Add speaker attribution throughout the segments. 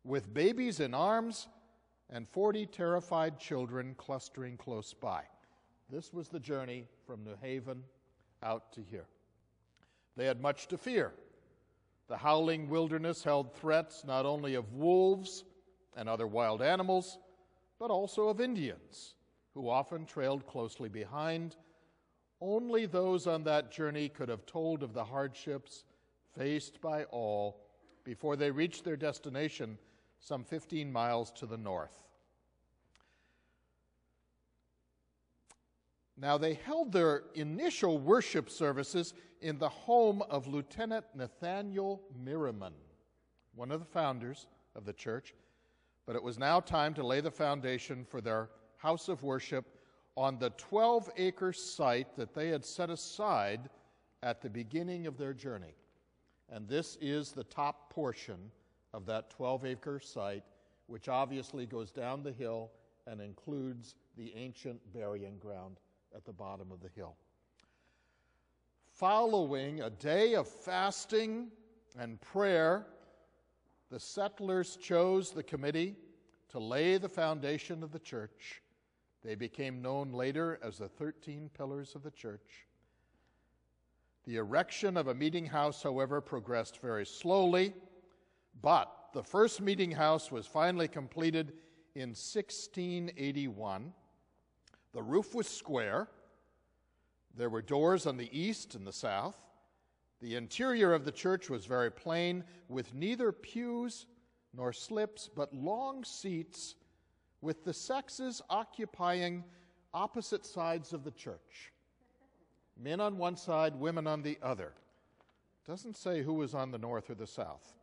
Speaker 1: with babies in arms and 40 terrified children clustering close by. This was the journey from New Haven out to here. They had much to fear. The howling wilderness held threats not only of wolves and other wild animals, but also of Indians, who often trailed closely behind. Only those on that journey could have told of the hardships faced by all before they reached their destination some 15 miles to the north. Now, they held their initial worship services in the home of Lieutenant Nathaniel Merriman, one of the founders of the church, but it was now time to lay the foundation for their house of worship on the 12-acre site that they had set aside at the beginning of their journey. And this is the top portion of that 12-acre site, which obviously goes down the hill and includes the ancient burying ground at the bottom of the hill. Following a day of fasting and prayer, the settlers chose the committee to lay the foundation of the church. They became known later as the 13 Pillars of the Church. The erection of a meeting house, however, progressed very slowly, but the first meeting house was finally completed in 1681. The roof was square. There were doors on the east and the south. The interior of the church was very plain, with neither pews nor slips, but long seats with the sexes occupying opposite sides of the church. Men on one side, women on the other. Doesn't say who was on the north or the south.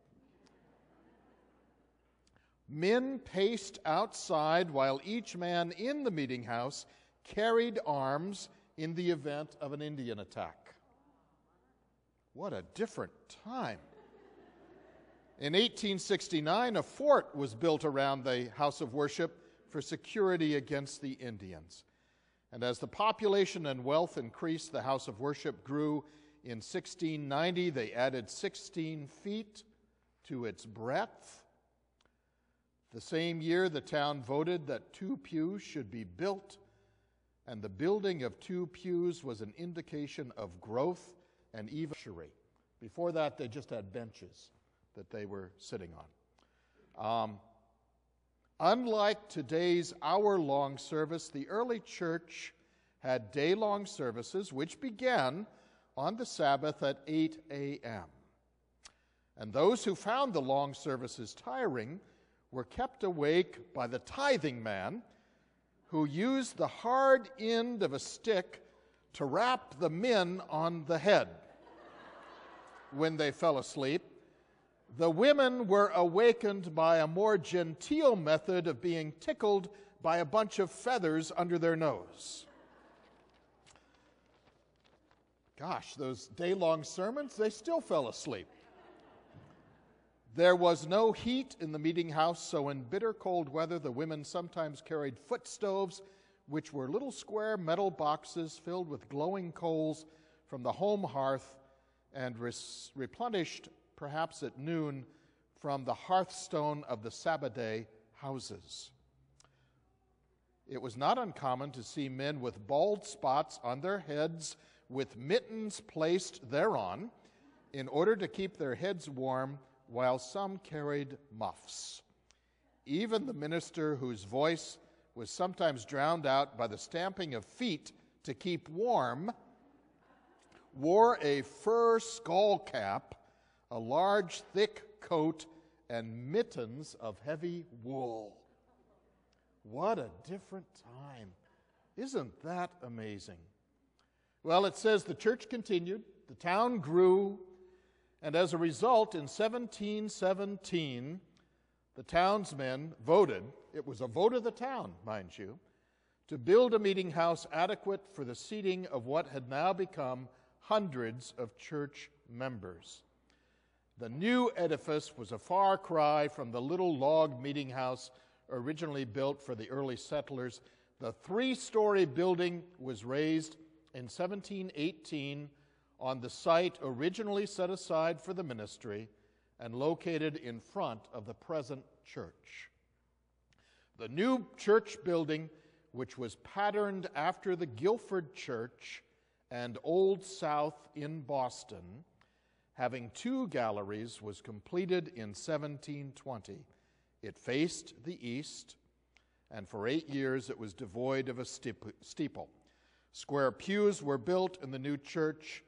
Speaker 1: Men paced outside while each man in the meeting house carried arms in the event of an Indian attack. What a different time. In 1869, a fort was built around the house of worship for security against the Indians. And as the population and wealth increased, the house of worship grew. In 1690, they added 16 feet to its breadth. The same year, the town voted that 2 pews should be built, and the building of 2 pews was an indication of growth and even luxury. Before that, they just had benches that they were sitting on. Unlike today's hour-long service, the early church had day-long services, which began on the Sabbath at 8 a.m. And those who found the long services tiring were kept awake by the tithing man, who used the hard end of a stick to rap the men on the head when they fell asleep. The women were awakened by a more genteel method of being tickled by a bunch of feathers under their nose. Gosh, those day-long sermons, they still fell asleep. There was no heat in the meeting house, so in bitter cold weather, the women sometimes carried foot stoves, which were little square metal boxes filled with glowing coals from the home hearth and replenished perhaps at noon from the hearthstone of the Sabbath-day houses. It was not uncommon to see men with bald spots on their heads with mittens placed thereon in order to keep their heads warm, while some carried muffs. Even the minister, whose voice was sometimes drowned out by the stamping of feet to keep warm, wore a fur skull cap, a large thick coat, and mittens of heavy wool. What a different time. Isn't that amazing? Well, it says the church continued, the town grew, and as a result, in 1717, the townsmen voted, it was a vote of the town, mind you, to build a meeting house adequate for the seating of what had now become hundreds of church members. The new edifice was a far cry from the little log meeting house originally built for the early settlers. The 3-story building was raised in 1718 on the site originally set aside for the ministry, and located in front of the present church. The new church building, which was patterned after the Guilford Church and Old South in Boston, having 2 galleries, was completed in 1720. It faced the east, and for 8 years it was devoid of a steeple. Square pews were built in the new church,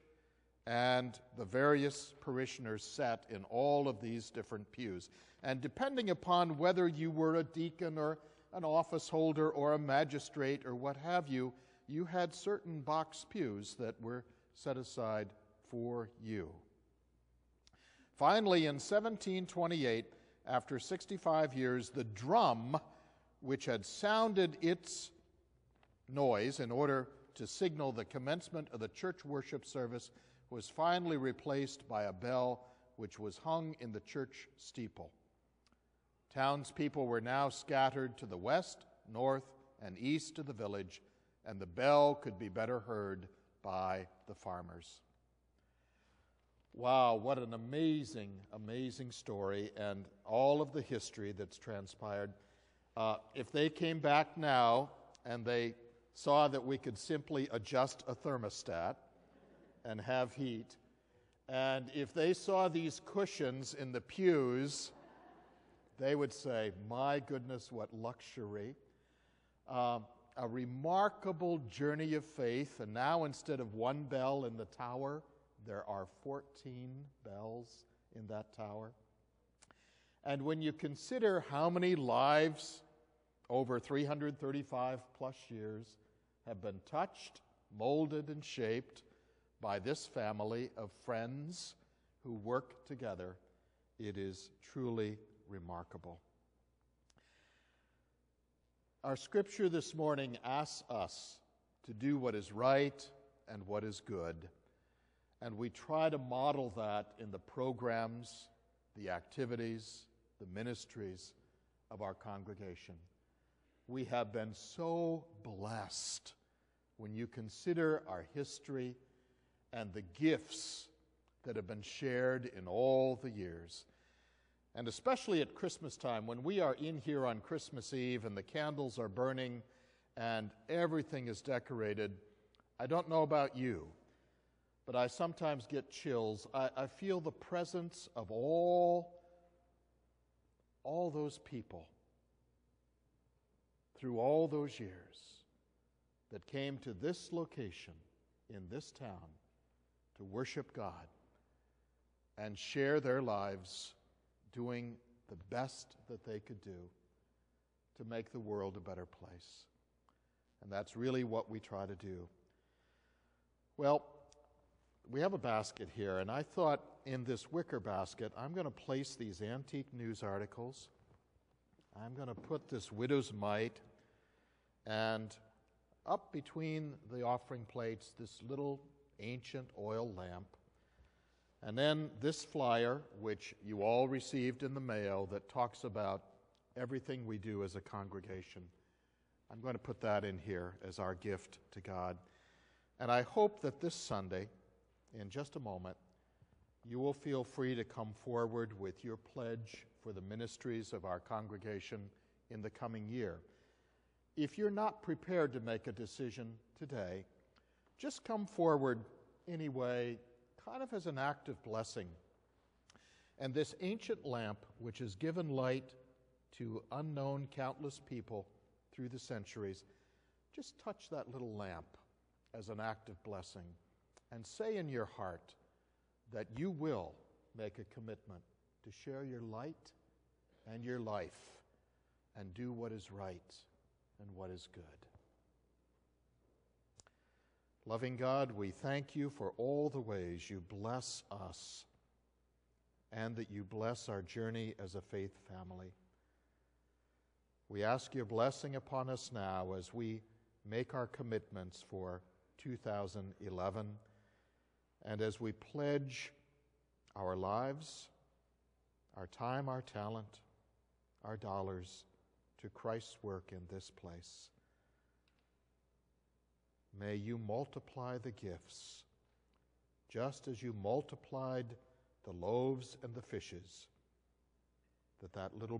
Speaker 1: and the various parishioners sat in all of these different pews. And depending upon whether you were a deacon or an office holder or a magistrate or what have you, you had certain box pews that were set aside for you. Finally, in 1728, after 65 years, the drum, which had sounded its noise in order to signal the commencement of the church worship service, was finally replaced by a bell which was hung in the church steeple. Townspeople were now scattered to the west, north, and east of the village, and the bell could be better heard by the farmers. Wow, what an amazing, amazing story, and all of the history that's transpired. If they came back now and they saw that we could simply adjust a thermostat and have heat, and if they saw these cushions in the pews, they would say, my goodness, what luxury. A remarkable journey of faith, and now instead of 1 bell in the tower, there are 14 bells in that tower. And when you consider how many lives over 335 plus years have been touched, molded, and shaped by this family of friends who work together, it is truly remarkable. Our scripture this morning asks us to do what is right and what is good, and we try to model that in the programs, the activities, the ministries of our congregation. We have been so blessed when you consider our history and the gifts that have been shared in all the years. And especially at Christmas time, when we are in here on Christmas Eve and the candles are burning and everything is decorated, I don't know about you, but I sometimes get chills. I feel the presence of all those people through all those years that came to this location in this town to worship God and share their lives doing the best that they could do to make the world a better place. And that's really what we try to do. Well, we have a basket here, and I thought in this wicker basket, I'm going to place these antique news articles. I'm going to put this widow's mite, and up between the offering plates, this little ancient oil lamp. And then this flyer, which you all received in the mail, that talks about everything we do as a congregation. I'm going to put that in here as our gift to God. And I hope that this Sunday, in just a moment, you will feel free to come forward with your pledge for the ministries of our congregation in the coming year. If you're not prepared to make a decision today, just come forward anyway, kind of as an act of blessing. And this ancient lamp, which has given light to unknown countless people through the centuries, just touch that little lamp as an act of blessing and say in your heart that you will make a commitment to share your light and your life and do what is right and what is good. Loving God, we thank you for all the ways you bless us and that you bless our journey as a faith family. We ask your blessing upon us now as we make our commitments for 2011 and as we pledge our lives, our time, our talent, our dollars to Christ's work in this place. May you multiply the gifts, just as you multiplied the loaves and the fishes that little boy